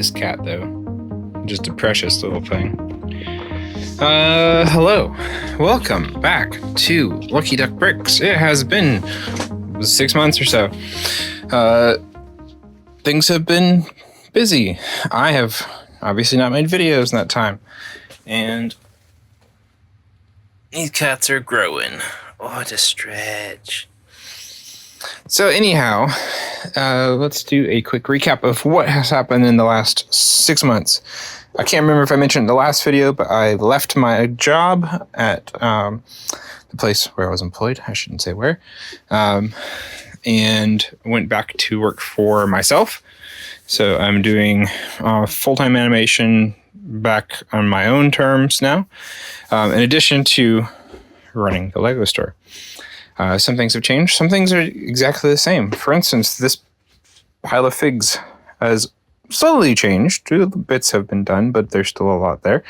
this cat, though. Just a precious little thing. Hello. Welcome back to Lucky Duck Bricks. It has been 6 months or so. Things have been busy. I have obviously not made videos in that time. And these cats are growing. What a stretch. So anyhow, let's do a quick recap of what has happened in the last 6 months. I can't remember if I mentioned in the last video, but I left my job at the place where I was employed. I shouldn't say where. And went back to work for myself. So I'm doing full-time animation back on my own terms now, in addition to running the Lego store. Some things have changed. Some things are exactly the same. For instance, this pile of figs has slowly changed. 2 bits have been done, but there's still a lot there.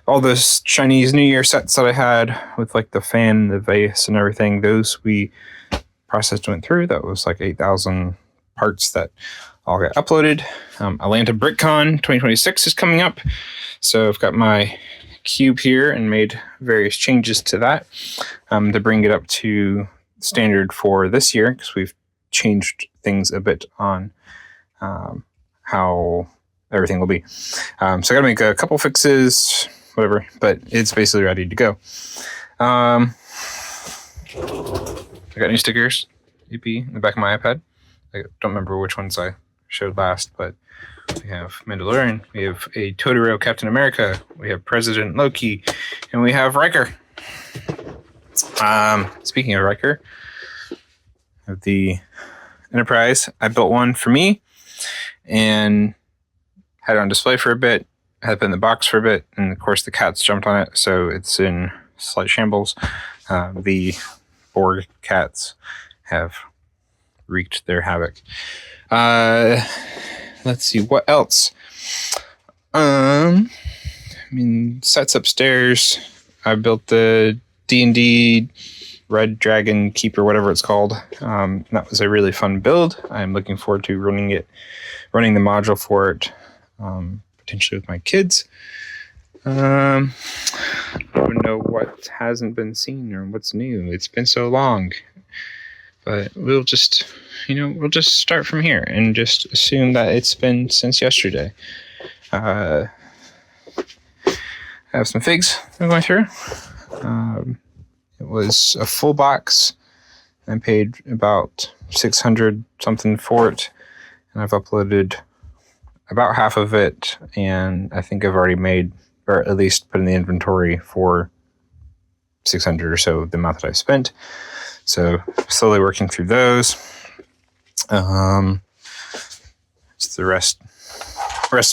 All those Chinese New Year sets that I had with like the fan, the vase, and everything, those we processed went through. That was like 8,000 parts that all got uploaded. Atlanta BrickCon 2026 is coming up. So I've got my cube here and made various changes to that to bring it up to standard for this year, because we've changed things a bit on how everything will be. So I got to make a couple fixes, whatever, but it's basically ready to go. I got new stickers, EP, in the back of my iPad. I don't remember which ones I showed last, but we have Mandalorian, we have a Totoro Captain America, we have President Loki, and we have Riker. Speaking of Riker, of the Enterprise, I built one for me and had it on display for a bit, had it in the box for a bit, and of course the cats jumped on it, so it's in slight shambles. The Borg cats have wreaked their havoc. Let's see, what else? Sets upstairs. I built the D&D Red Dragon Keeper, whatever it's called. That was a really fun build. I'm looking forward to running the module for it, potentially with my kids. I don't know what hasn't been seen or what's new. It's been so long. But we'll just start from here and just assume that it's been since yesterday. I have some figs I'm going through. It was a full box. I paid about 600 something for it, and I've uploaded about half of it, and I think I've already made, or at least put in the inventory for 600 or so, the amount that I spent. So slowly working through those. It's the rest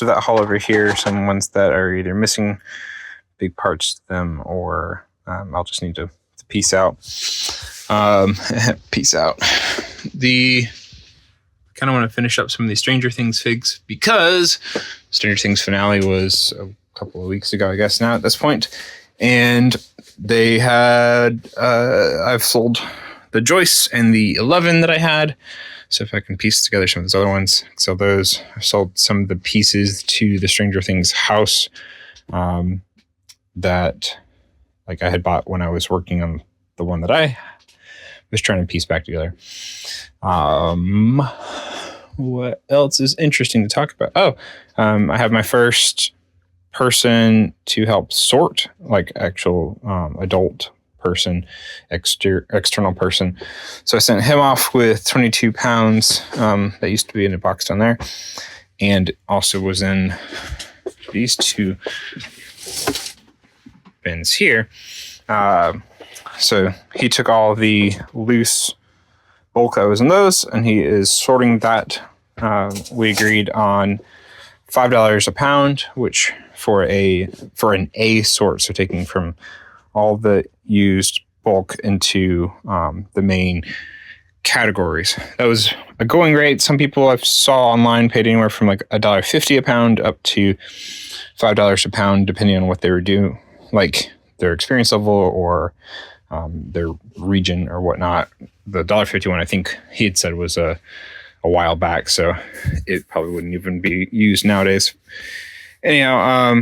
of that haul over here. Some ones that are either missing big parts to them, or I'll just need to piece out. Peace out. I kind of want to finish up some of these Stranger Things figs, because Stranger Things finale was a couple of weeks ago, I guess now at this point. And they had, I've sold the Joyce and the 11 that I had. So if I can piece together some of those other ones, sell those. I sold some of the pieces to the Stranger Things house that like I had bought when I was working on the one that I was trying to piece back together. What else is interesting to talk about? I have my first person to help sort, like actual adult person, external person. So I sent him off with 22 pounds that used to be in a box down there, and also was in these 2 bins here. So he took all the loose bulk that was in those, and he is sorting that. We agreed on $5 a pound, which for an A sort, so taking from all the used bulk into the main categories. That was a going rate. Some people I saw online paid anywhere from like $1.50 a pound up to $5 a pound, depending on what they were doing, like their experience level or their region or whatnot. The $1.50 one, I think he had said was a while back, so it probably wouldn't even be used nowadays. Anyhow,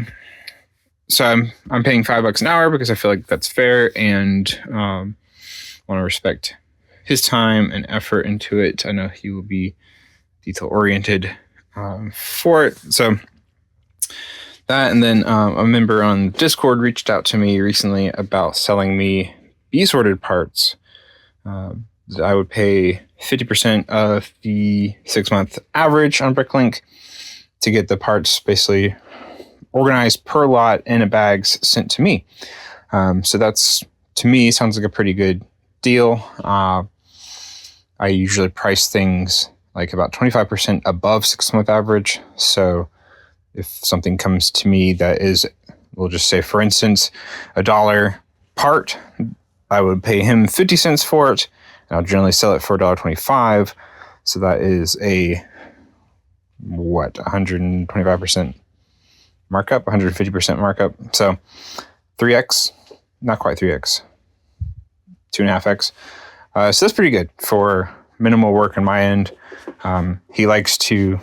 so I'm paying $5 an hour because I feel like that's fair, and want to respect his time and effort into it. I know he will be detail oriented for it. So that, and then a member on Discord reached out to me recently about selling me B-sorted parts. I would pay 50% of the 6-month average on Bricklink to get the parts basically organized per lot in a bags sent to me. So that's, to me, sounds like a pretty good deal. I usually price things like about 25% above 6-month average. So if something comes to me that is, we'll just say, for instance, $1 part, I would pay him 50 cents for it, and I'll generally sell it for $1.25. So that is a, 125% markup, 150% markup. So 3x, not quite 3x, 2.5x. So that's pretty good for minimal work on my end. He likes to,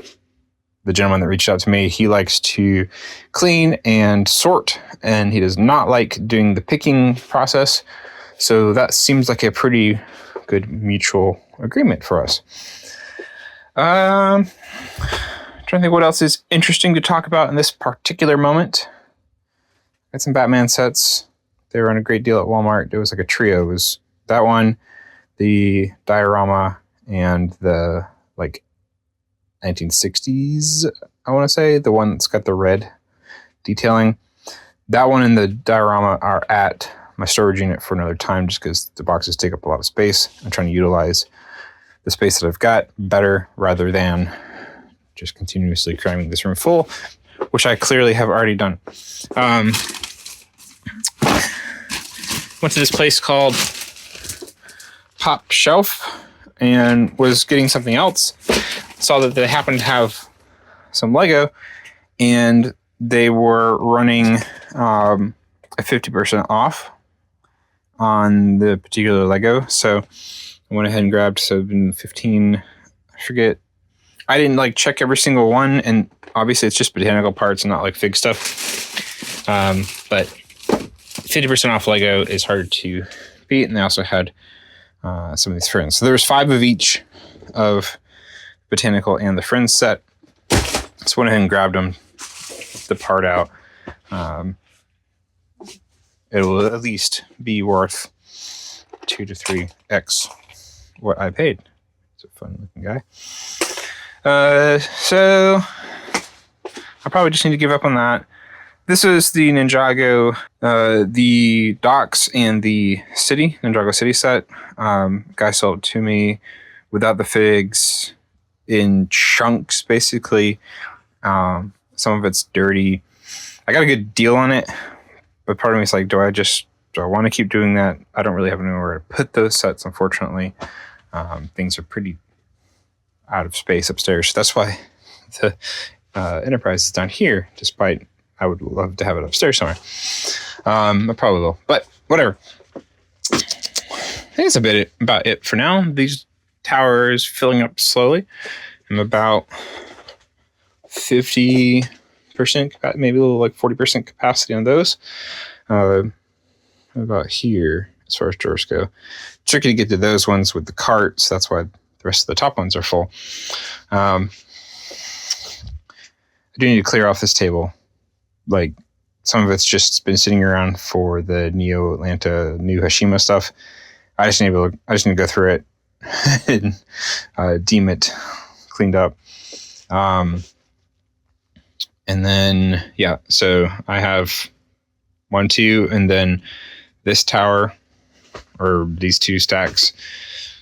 the gentleman that reached out to me, he likes to clean and sort, and he does not like doing the picking process. So that seems like a pretty good mutual agreement for us. Trying to think what else is interesting to talk about in this particular moment. Got some Batman sets. They were on a great deal at Walmart. It was like a trio. It was that one, the diorama, and the like 1960s, I want to say, the one that's got the red detailing. That one and the diorama are at my storage unit for another time, just because the boxes take up a lot of space. I'm trying to utilize the space that I've got better rather than just continuously cramming this room full, which I clearly have already done. Went to this place called Pop Shelf and was getting something else. Saw that they happened to have some Lego, and they were running a 50% off on the particular Lego. So I went ahead and grabbed, so it's been 15, I forget. I didn't like check every single one, and obviously it's just botanical parts and not like fig stuff. But 50% off Lego is hard to beat, and they also had some of these friends. So there was 5 of each of botanical and the friends set. So went ahead and grabbed them, the part out. It will at least be worth 2 to 3x what I paid. It's a fun looking guy. So I probably just need to give up on that. This is the Ninjago, the docks and the city, Ninjago city set. Guy sold it to me without the figs, in chunks, basically. Some of it's dirty. I got a good deal on it, but part of me is like, do I want to keep doing that? I don't really have anywhere to put those sets, unfortunately. Things are pretty out of space upstairs. That's why the Enterprise is down here, despite I would love to have it upstairs somewhere. I probably will, but whatever. I think that's about it for now. These towers filling up slowly. I'm about 50%, maybe a little like 40% capacity on those. About here, as far as drawers go. Tricky to get to those ones with the cart, so that's why the rest of the top ones are full. I do need to clear off this table. Like, some of it's just been sitting around for the Neo Atlanta new Hashima stuff. I just need to go through it and deem it cleaned up. And then, yeah, so I have 1, 2, and then this tower, or these 2 stacks,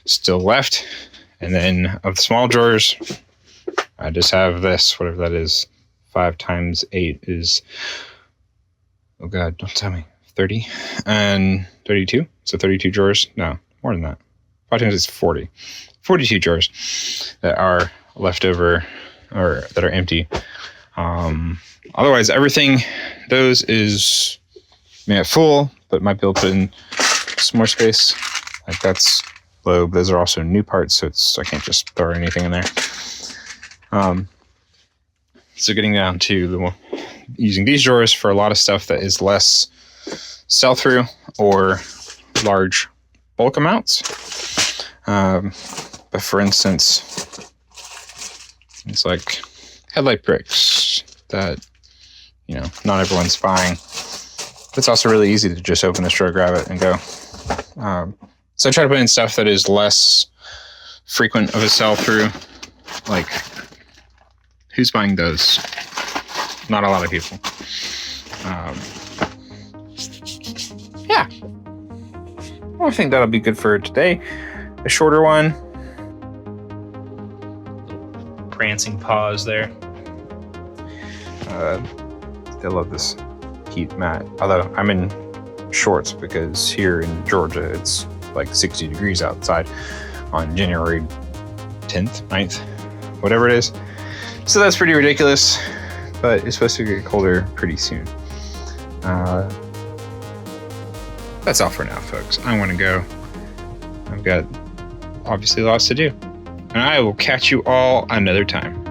still left. And then of the small drawers, I just have this, whatever that is. 5 times 8 is, oh God, don't tell me, 30 and 32. So 32 drawers. No, more than that. 5 times is 40. 42 drawers that are left over or that are empty. Otherwise, everything, those is full, but might be able to put in some more space. Like that's low. Those are also new parts, so I can't just throw anything in there. So getting down to using these drawers for a lot of stuff that is less sell-through or large bulk amounts. But for instance, it's like headlight bricks that, you know, not everyone's buying. It's also really easy to just open this drawer, grab it, and go. So I try to put in stuff that is less frequent of a sell-through. Like, who's buying those? Not a lot of people. Yeah. Well, I think that'll be good for today. A shorter one. Prancing paws there. Still love this heat mat. Although I'm in shorts because here in Georgia it's like 60 degrees outside on January 10th, 9th, whatever it is. So that's pretty ridiculous, but it's supposed to get colder pretty soon. That's all for now, folks. I want to go. I've got obviously lots to do. And I will catch you all another time.